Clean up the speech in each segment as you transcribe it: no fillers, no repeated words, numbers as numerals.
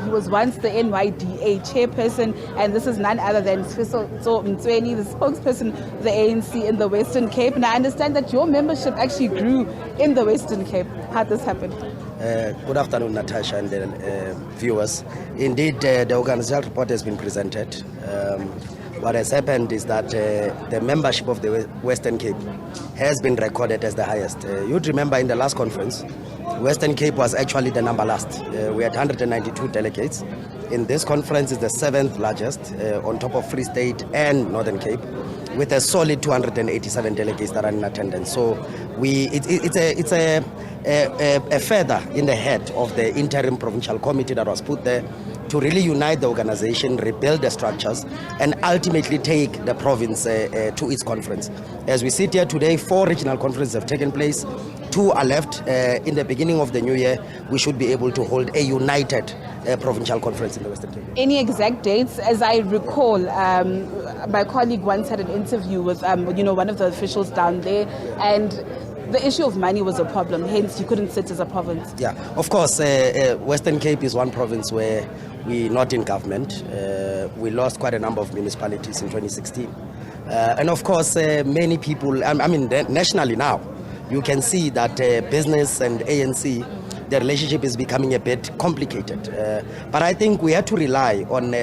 He was once the NYDA chairperson, and this is none other than Sfiso Mtsweni, the spokesperson of the ANC in the Western Cape. And I understand that your membership actually grew in the Western Cape. How did this happen? Good afternoon, Natasha and the viewers. Indeed, the organizational report has been presented. What has happened is that the membership of the Western Cape has been recorded as the highest. You'd remember in the last conference, Western Cape was actually the number last. We had 192 delegates. In this conference, it's the 7th largest, on top of Free State and Northern Cape, with a solid 287 delegates that are in attendance. So it's a feather in the head of the interim provincial committee that was put there to really unite the organization, rebuild the structures, and ultimately take the province to its conference. As we sit here today, 4 regional conferences have taken place. 2 are left. In the beginning of the new year, we should be able to hold a united provincial conference in the Western Cape. Any exact dates? As I recall, my colleague once had an interview with one of the officials down there, and the issue of money was a problem, hence you couldn't sit as a province. Yeah, of course, Western Cape is one province where we're not in government. We lost quite a number of municipalities in 2016. And of course, many people, nationally now, you can see that business and ANC, the relationship is becoming a bit complicated. But I think we have to rely on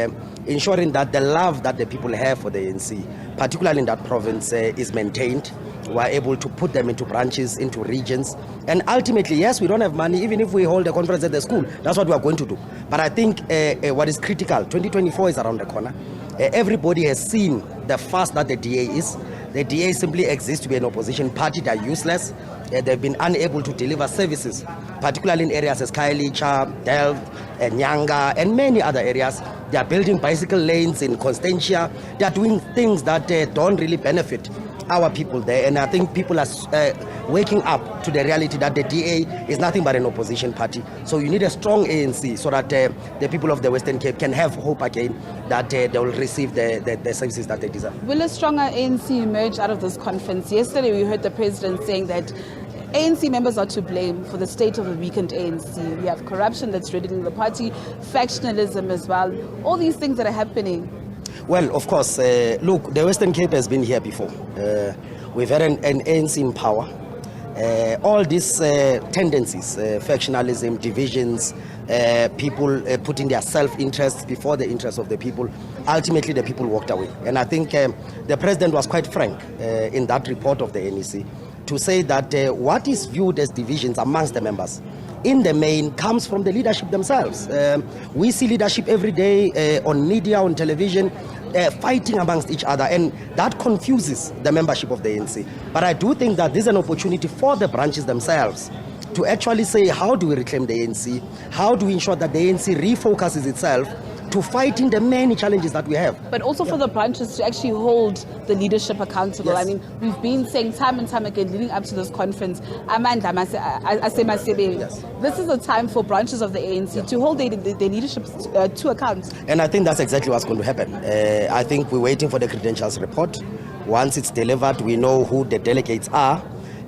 ensuring that the love that the people have for the ANC, particularly in that province, is maintained. We're able to put them into branches, into regions. And ultimately, yes, we don't have money. Even if we hold a conference at the school, that's what we are going to do. But I think what is critical, 2024 is around the corner. Everybody has seen the fuss that the DA is. The DA simply exists to be an opposition party. They are useless. They've been unable to deliver services, particularly in areas as Khayelitsha, Delft, Nyanga, and many other areas. They are building bicycle lanes in Constantia. They are doing things that don't really benefit our people there. And I think people are waking up to the reality that the DA is nothing but an opposition party. So you need a strong ANC so that the people of the Western Cape can have hope again that they will receive the services that they deserve. Will a stronger ANC emerge out of this conference? Yesterday we heard the president saying that ANC members are to blame for the state of a weakened ANC. We have corruption that's riddling the party, factionalism as well, all these things that are happening. Well, of course, look, the Western Cape has been here before. We've had an ANC in power. All these tendencies, factionalism, divisions, people putting their self-interests before the interests of the people, ultimately the people walked away. And I think the president was quite frank in that report of the NEC to say that what is viewed as divisions amongst the members in the main comes from the leadership themselves. We see leadership every day on media, on television, fighting amongst each other, and that confuses the membership of the ANC. But I do think that this is an opportunity for the branches themselves to actually say, how do we reclaim the ANC? How do we ensure that the ANC refocuses itself to fighting the many challenges that we have? But also for the branches to actually hold the leadership accountable. Yes. I mean, we've been saying time and time again, leading up to this conference, Yes. this is a time for branches of the ANC to hold their leadership to account. And I think that's exactly what's going to happen. I think we're waiting for the credentials report. Once it's delivered, we know who the delegates are.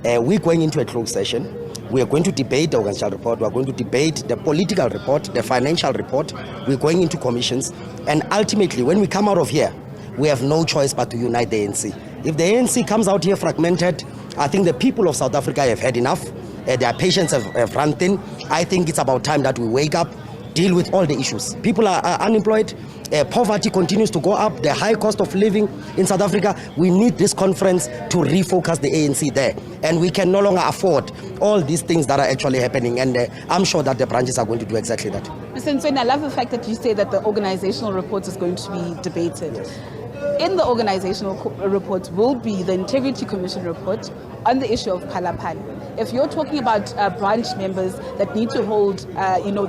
We're going into a closed session. We are going to debate the organizational report. We are going to debate the political report, the financial report. We're going into commissions. And ultimately, when we come out of here, we have no choice but to unite the ANC. If the ANC comes out here fragmented, I think the people of South Africa have had enough. Their patience have run thin. I think it's about time that we wake up, deal with all the issues. People are unemployed. Poverty continues to go up. The high cost of living in South Africa. We need this conference to refocus the ANC there. And we can no longer afford all these things that are actually happening. And I'm sure that the branches are going to do exactly that. Mr. Nsweni, I love the fact that you say that the organizational report is going to be debated. Yes. In the organizational report will be the Integrity Commission report on the issue of Phalaphala. If you're talking about branch members that need to hold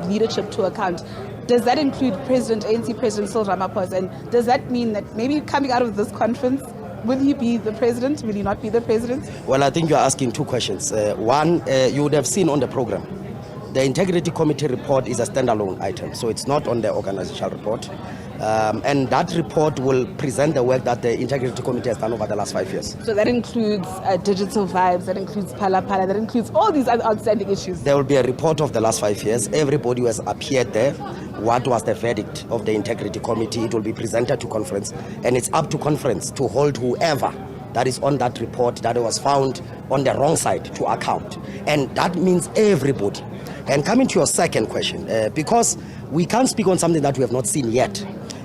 leadership to account, does that include ANC President Cyril Ramaphosa? And does that mean that maybe coming out of this conference, will he be the president? Will he not be the president? Well, I think you're asking 2 questions. One, you would have seen on the program, the Integrity Committee report is a standalone item, so it's not on the organizational report. And that report will present the work that the Integrity Committee has done over the last 5 years. So that includes digital vibes, that includes Phalaphala, that includes all these other outstanding issues. There will be a report of the last 5 years. Everybody who has appeared there what was the verdict of the Integrity Committee. It will be presented to conference, and it's up to conference to hold whoever that is on that report that was found on the wrong side to account. And that means everybody. And coming to your second question, because we can't speak on something that we have not seen yet,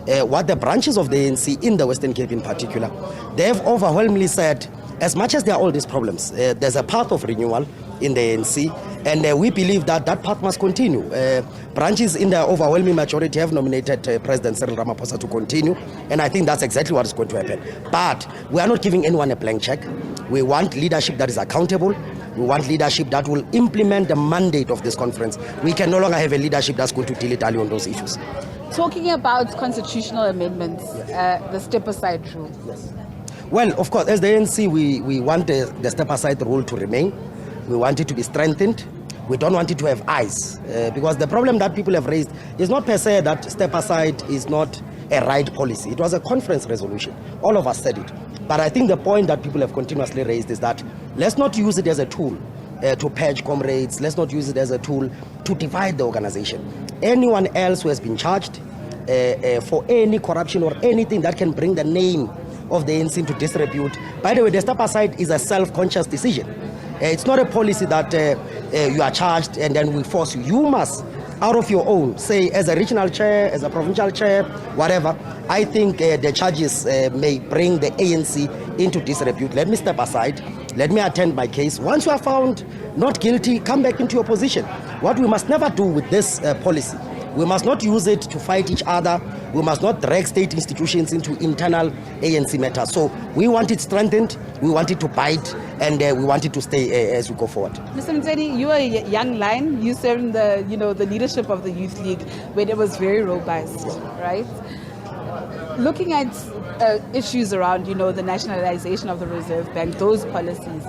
what the branches of the ANC in the Western Cape in particular, they've overwhelmingly said, as much as there are all these problems, there's a path of renewal in the ANC, and we believe that that path must continue. Branches in the overwhelming majority have nominated President Cyril Ramaphosa to continue, and I think that's exactly what is going to happen. But we are not giving anyone a blank check. We want leadership that is accountable. We want leadership that will implement the mandate of this conference. We can no longer have a leadership that's going to dilly-dally on those issues. Talking about constitutional amendments, the step-aside rule. Yes. Well, of course, as the ANC, we want the step-aside rule to remain. We want it to be strengthened. We don't want it to have eyes. Because the problem that people have raised is not per se that step-aside is not a right policy. It was a conference resolution. All of us said it. But I think the point that people have continuously raised is that let's not use it as a tool to purge comrades. Let's not use it as a tool to divide the organization. Anyone else who has been charged for any corruption or anything that can bring the name of the ANC into disrepute. By the way, the step aside is a self-conscious decision. It's not a policy that you are charged and then we force you. You must, out of your own, say as a regional chair, as a provincial chair, whatever, I think the charges may bring the ANC into disrepute. Let me step aside. Let me attend my case. Once you are found not guilty, come back into your position. What we must never do with this policy, we must not use it to fight each other. We must not drag state institutions into internal ANC matters. So we want it strengthened, we want it to bite, and we want it to stay as we go forward. Mr. Mtsweni, you are a young lion. You served in the leadership of the Youth League when it was very robust, right? Looking at issues around, the nationalization of the Reserve Bank, those policies,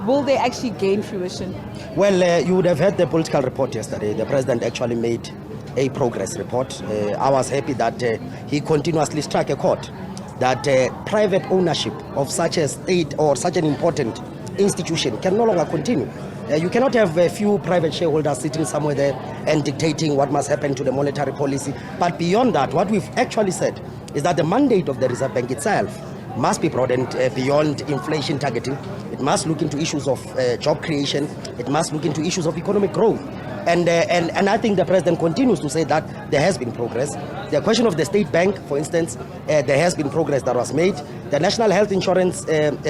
will they actually gain fruition? Well, you would have heard the political report yesterday. The president actually made a progress report. I was happy that he continuously struck a chord that private ownership of such a state or such an important institution can no longer continue. You cannot have a few private shareholders sitting somewhere there and dictating what must happen to the monetary policy. But beyond that, what we've actually said is that the mandate of the Reserve Bank itself must be broadened beyond inflation targeting. It must look into issues of job creation. It must look into issues of economic growth. And I think the president continues to say that there has been progress. The question of the state bank, for instance, there has been progress that was made. The national health insurance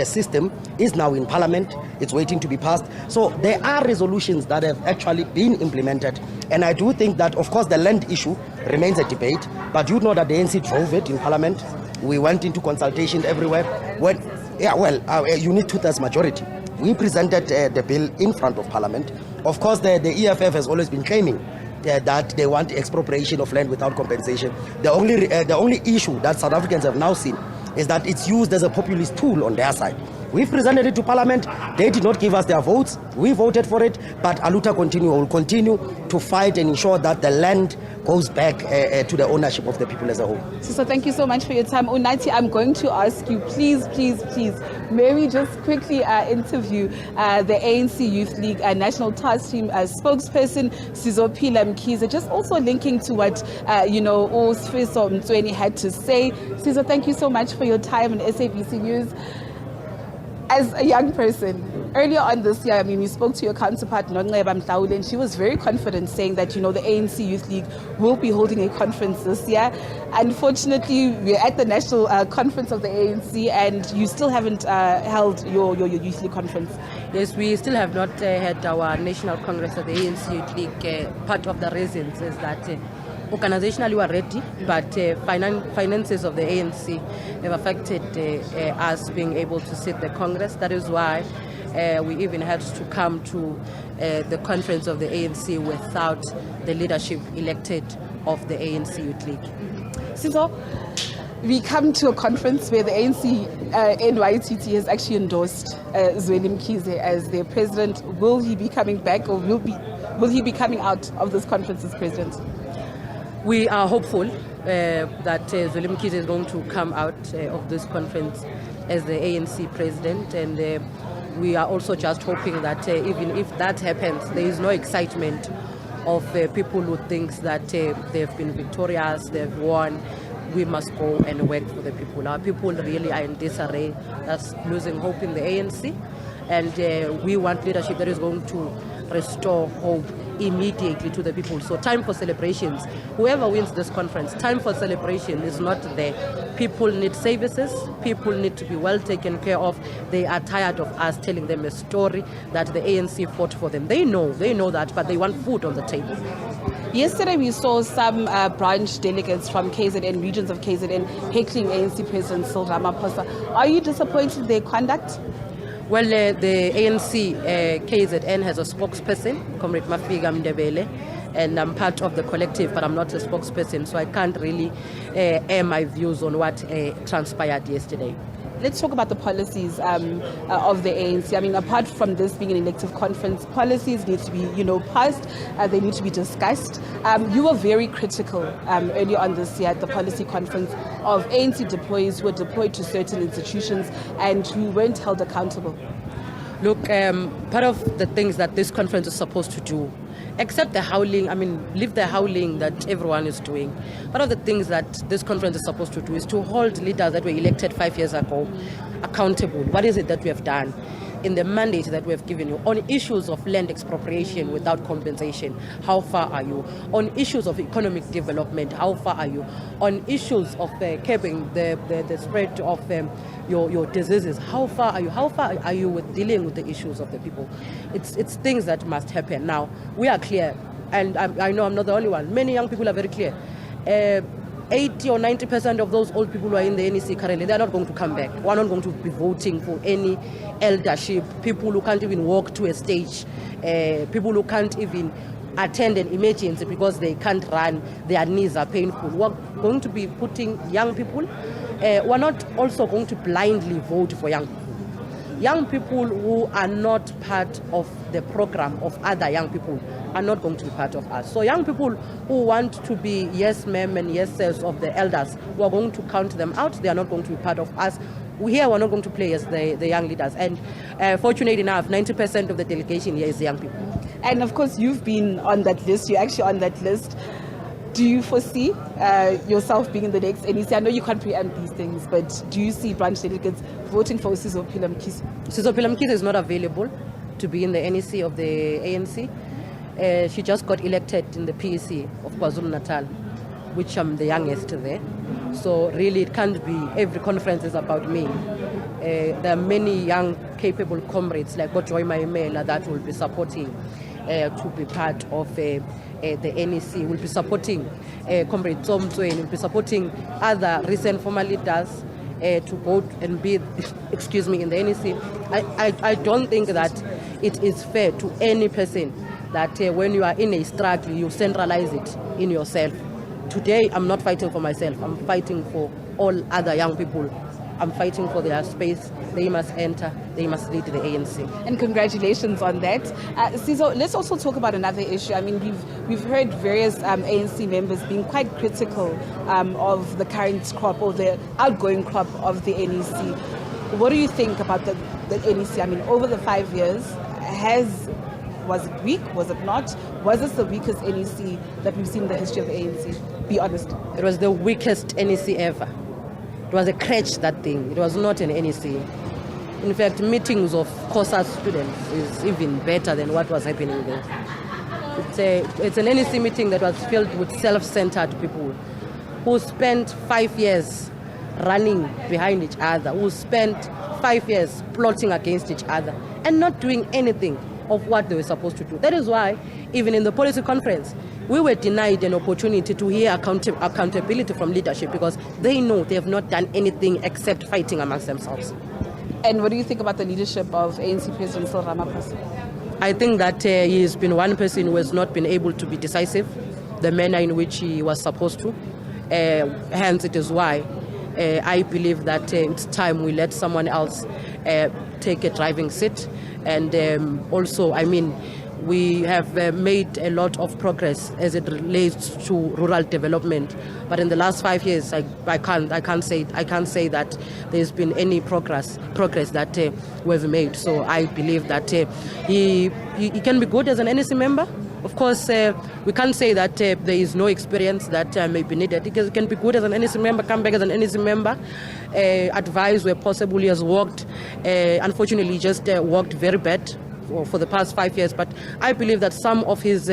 system is now in parliament. It's waiting to be passed. So there are resolutions that have actually been implemented. And I do think that, of course, the land issue remains a debate. But you know that the ANC drove it in parliament. We went into consultation everywhere. You need two-thirds majority. We presented the bill in front of Parliament. Of course, the EFF has always been claiming that they want expropriation of land without compensation. The only issue that South Africans have now seen is that it's used as a populist tool on their side. We've presented it to Parliament. They did not give us their votes. We voted for it. But Aluta will continue to fight and ensure that the land goes back to the ownership of the people as a whole. So thank you so much for your time. Unathi, I'm going to ask you, please, may we just quickly interview the ANC Youth League National Task Team spokesperson, Sizophila Mkhize, just also linking to what, Sfiso Mtsweni had to say. Sizo, thank you so much for your time in SABC News. As a young person, earlier on this year, you spoke to your counterpart, Nonqeba Mhlawuli, and she was very confident saying that, the ANC Youth League will be holding a conference this year. Unfortunately, we're at the national conference of the ANC and you still haven't held your Youth League conference. Yes, we still have not had our national congress of the ANC Youth League. Part of the reasons is that organizationally we are ready, but finances of the ANC have affected us being able to sit the Congress. That is why we even had to come to the conference of the ANC without the leadership elected of the ANC Youth League. So we come to a conference where the ANC NYTT has actually endorsed Zweli Mkhize as their president. Will he be coming back, or will he be coming out of this conference as president? We are hopeful that Zweli Mkhize is going to come out of this conference as the ANC president, and we are also just hoping that even if that happens, there is no excitement of people who think that they've been victorious, they've won. We must go and work for the people. Our people really are in disarray. That's losing hope in the ANC. And we want leadership that is going to restore hope immediately to the people. So time for celebrations. Whoever wins this conference, time for celebration is not there. People need services. People need to be well taken care of. They are tired of us telling them a story that the ANC fought for them. They know that, but they want food on the table. Yesterday we saw some branch delegates from KZN, regions of KZN, heckling ANC President Cyril Ramaphosa. Are you disappointed in their conduct? Well, the ANC KZN has a spokesperson, Comrade Mafiga Mdebele, and I'm part of the collective, but I'm not a spokesperson, so I can't really air my views on what transpired yesterday. Let's talk about the policies of the ANC. I mean, apart from this being an elective conference, policies need to be, passed. They need to be discussed. You were very critical earlier on this year at the policy conference of ANC deployees who were deployed to certain institutions and who weren't held accountable. Look, part of the things that this conference is supposed to do, except the howling, leave the howling that everyone is doing. One of the things that this conference is supposed to do is to hold leaders that were elected 5 years ago accountable. What is it that we have done in the mandate that we have given you? On issues of land expropriation without compensation, how far are you? On issues of economic development, how far are you? On issues of curbing the spread of your diseases, how far are you? How far are you with dealing with the issues of the people? It's things that must happen. Now, we are clear, and I know I'm not the only one. Many young people are very clear. 80 or 90% of those old people who are in the NEC currently, they are not going to come back. We're not going to be voting for any eldership, people who can't even walk to a stage, people who can't even attend an emergency because they can't run, their knees are painful. We're going to be putting young people. We're not also going to blindly vote for young people. Young people who are not part of the program of other young people are not going to be part of us. So young people who want to be yes ma'am and yes sirs of the elders, we are going to count them out. They are not going to be part of us. We're not going to play as the young leaders. And fortunately enough, 90% of the delegation here is young people. And of course, you've been on that list. You're actually on that list. Do you foresee yourself being in the next NEC? I know you can't preempt these things, but do you see branch delegates voting for Sizo Philamkisi? Sizo Philamkisi is not available to be in the NEC of the ANC. She just got elected in the PEC of KwaZulu-Natal, which I'm the youngest there. So really it can't be every conference is about me. There are many young, capable comrades like Joy Maimela that will be supporting to be part of the NEC, will be supporting Comrade Tsomtsweni, will be supporting other recent former leaders to vote and be, in the NEC. I don't think that it is fair to any person that when you are in a struggle, you centralize it in yourself. Today, I'm not fighting for myself. I'm fighting for all other young people. I'm fighting for their space. They must enter. They must lead the ANC. And congratulations on that. Sizo, let's also talk about another issue. I mean, we've heard various ANC members being quite critical of the current crop or the outgoing crop of the NEC. What do you think about the NEC? I mean, over the 5 years, was it weak? Was it not? Was this the weakest NEC that we've seen in the history of the ANC? Be honest. It was the weakest NEC ever. It was a crutch, that thing. It was not an NEC. In fact, meetings of COSA students is even better than what was happening there. It's an NEC meeting that was filled with self-centered people who spent 5 years running behind each other, who spent 5 years plotting against each other and not doing anything of what they were supposed to do. That is why, even in the policy conference, we were denied an opportunity to hear accountability from leadership because they know they have not done anything except fighting amongst themselves. And what do you think about the leadership of ANC President Cyril Ramaphosa? I think that he has been one person who has not been able to be decisive, the manner in which he was supposed to. Hence, it is why I believe that it's time we let someone else take a driving seat. And also, we have made a lot of progress as it relates to rural development, but in the last 5 years, I can't say that there's been any progress that we've made. So I believe that he can be good as an NEC member, Of course, we can't say that there is no experience that may be needed, because it can be good as an NEC member, come back as an NEC member, advise where possible. He has worked, unfortunately, just worked very bad for the past 5 years. But I believe that some of his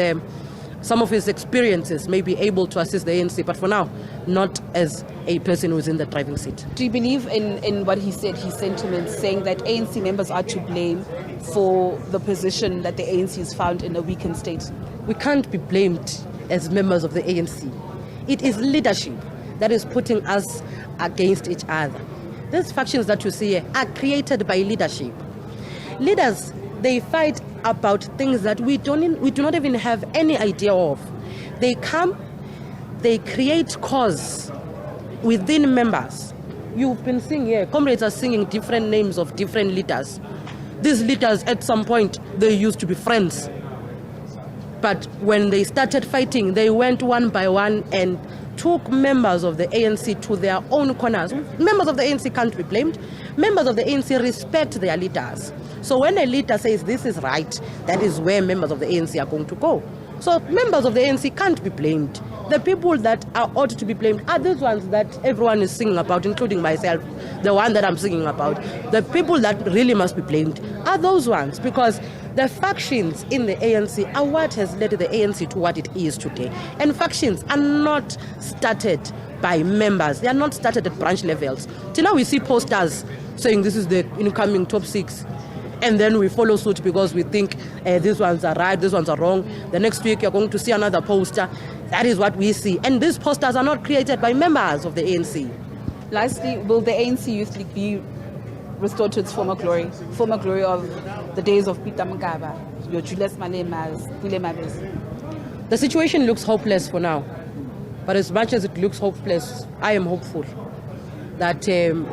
experiences may be able to assist the ANC, but for now, not as a person who's in the driving seat. Do you believe in what he said, his sentiments, saying that ANC members are to blame for the position that the ANC is found in a weakened state? We can't be blamed as members of the ANC. It is leadership that is putting us against each other. These factions that you see here are created by leadership. Leaders, they fight about things that we do not even have any idea of. They come, they create cause within members. You've been seeing here, comrades are singing different names of different leaders. These leaders, at some point, they used to be friends. But when they started fighting, they went one by one and took members of the ANC to their own corners. Members of the ANC can't be blamed. Members of the ANC respect their leaders. So when a leader says this is right, that is where members of the ANC are going to go. So members of the ANC can't be blamed. The people that are ought to be blamed are those ones that everyone is singing about, including myself, the one that I'm singing about. The people that really must be blamed are those ones, because the factions in the ANC are what has led the ANC to what it is today. And factions are not started by members. They are not started at branch levels. Till now we see posters saying this is the incoming top 6. And then we follow suit because we think these ones are right, these ones are wrong. The next week you're going to see another poster. That is what we see. And these posters are not created by members of the ANC. Lastly, will the ANC Youth League be restored to its former glory of the days of Peter Mugaba, your Julius Malemas, Pule Mabes? The situation looks hopeless for now. But as much as it looks hopeless, I am hopeful that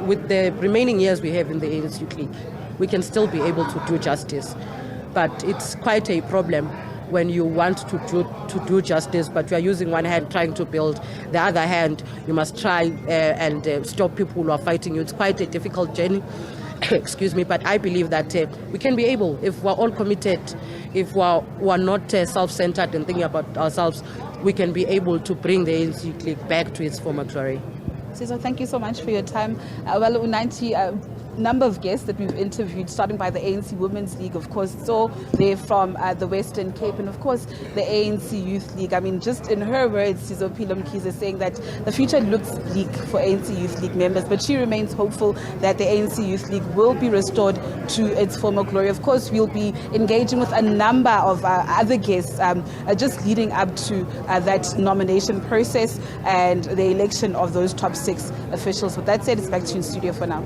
with the remaining years we have in the ANC Youth League, we can still be able to do justice. But it's quite a problem when you want to do justice, but you are using one hand trying to build, the other hand you must try and stop people who are fighting you. It's quite a difficult journey. Excuse me, but I believe that we can be able, if we're all committed, if we're not self-centered and thinking about ourselves, we can be able to bring the ANC League back to its former glory. Sizo, thank you so much for your time. Well, U90, number of guests that we've interviewed, starting by the ANC Women's League, of course, so they're from the Western Cape, and of course the ANC Youth League. I mean, just in her words, Sizo Mkhize saying that the future looks bleak for ANC Youth League members, but she remains hopeful that the ANC Youth League will be restored to its former glory. Of course, we'll be engaging with a number of other guests just leading up to that nomination process and the election of those top 6 officials. With that said, it's back to you in studio for now.